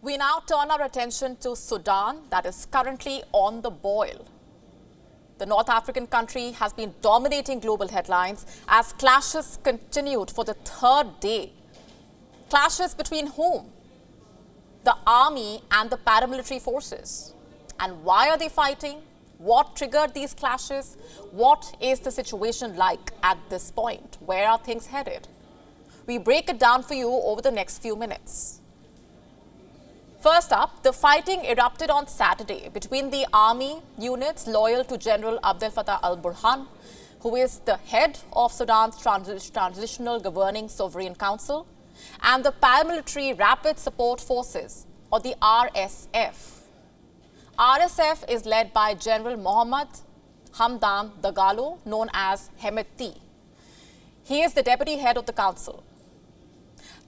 We now turn our attention to Sudan, that is currently on the boil. The North African country has been dominating global headlines as clashes continued for the third day. Clashes between whom? The army and the paramilitary forces. And why are they fighting? What triggered these clashes? What is the situation like at this point? Where are things headed? We break it down for you over the next few minutes. First up, the fighting erupted on Saturday between the army units loyal to General Abdel Fattah al-Burhan, who is the head of Sudan's Transitional Governing Sovereign Council, and the paramilitary Rapid Support Forces, or the RSF. RSF is led by General Mohammed Hamdan Dagalo, known as Hemeti. He is the deputy head of the council.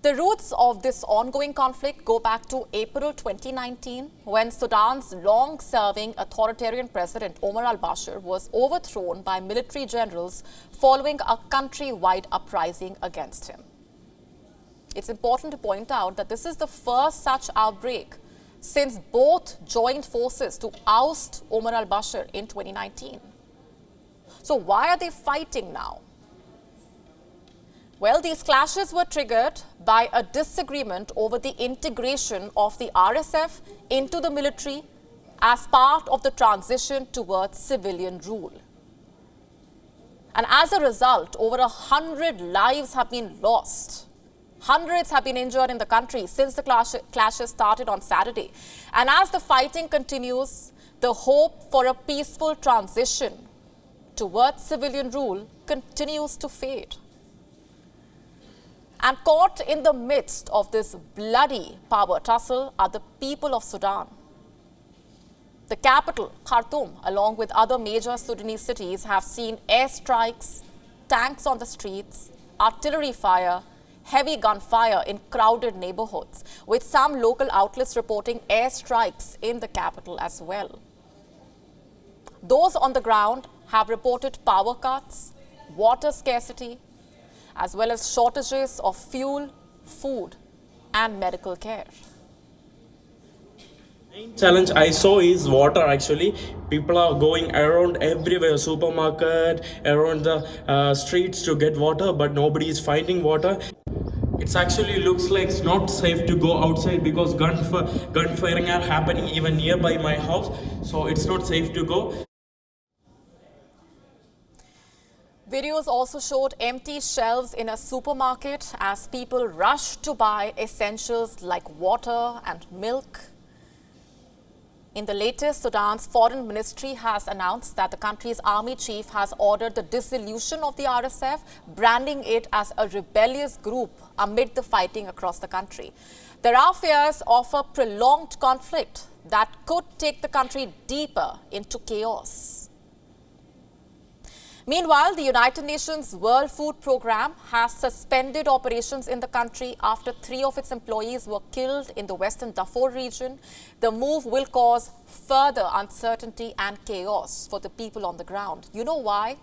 The roots of this ongoing conflict go back to April 2019, when Sudan's long-serving authoritarian president Omar al-Bashir was overthrown by military generals following a country-wide uprising against him. It's important to point out that this is the first such outbreak since both joined forces to oust Omar al-Bashir in 2019. So why are they fighting now? Well, these clashes were triggered by a disagreement over the integration of the RSF into the military as part of the transition towards civilian rule. And as a result, over 100 lives have been lost. Hundreds have been injured in the country since the clashes started on Saturday. And as the fighting continues, the hope for a peaceful transition towards civilian rule continues to fade. And caught in the midst of this bloody power tussle are the people of Sudan. The capital, Khartoum, along with other major Sudanese cities, have seen airstrikes, tanks on the streets, artillery fire, heavy gunfire in crowded neighborhoods, with some local outlets reporting airstrikes in the capital as well. Those on the ground have reported power cuts, water scarcity, as well as shortages of fuel, food, and medical care. Main challenge I saw is water. Actually, people are going around everywhere, supermarket, around the streets to get water, but nobody is finding water. It actually looks like it's not safe to go outside because gunfiring are happening even nearby my house, so it's not safe to go. Videos also showed empty shelves in a supermarket as people rushed to buy essentials like water and milk. In the latest, Sudan's foreign ministry has announced that the country's army chief has ordered the dissolution of the RSF, branding it as a rebellious group amid the fighting across the country. There are fears of a prolonged conflict that could take the country deeper into chaos. Meanwhile, the United Nations World Food Programme has suspended operations in the country after 3 of its employees were killed in the Western Darfur region. The move will cause further uncertainty and chaos for the people on the ground. You know why?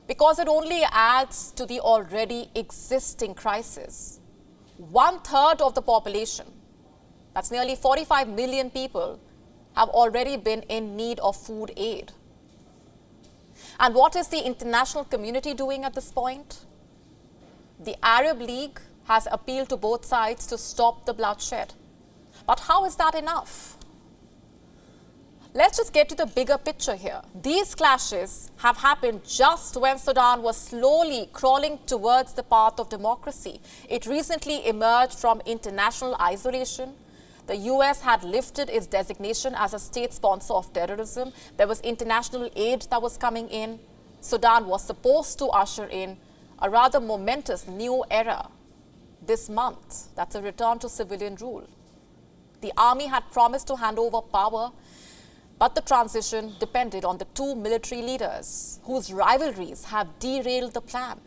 Because it only adds to the already existing crisis. 1/3 of the population, that's nearly 45 million people, have already been in need of food aid. And what is the international community doing at this point? The Arab League has appealed to both sides to stop the bloodshed. But how is that enough? Let's just get to the bigger picture here. These clashes have happened just when Sudan was slowly crawling towards the path of democracy. It recently emerged from international isolation. The US had lifted its designation as a state sponsor of terrorism. There was international aid that was coming in. Sudan was supposed to usher in a rather momentous new era this month. That's a return to civilian rule. The army had promised to hand over power, but the transition depended on the 2 military leaders whose rivalries have derailed the plan.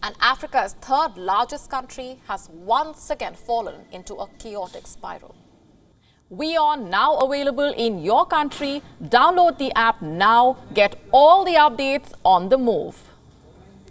And Africa's 3rd largest country has once again fallen into a chaotic spiral. WION now available in your country. Download the app now. Get all the updates on the move.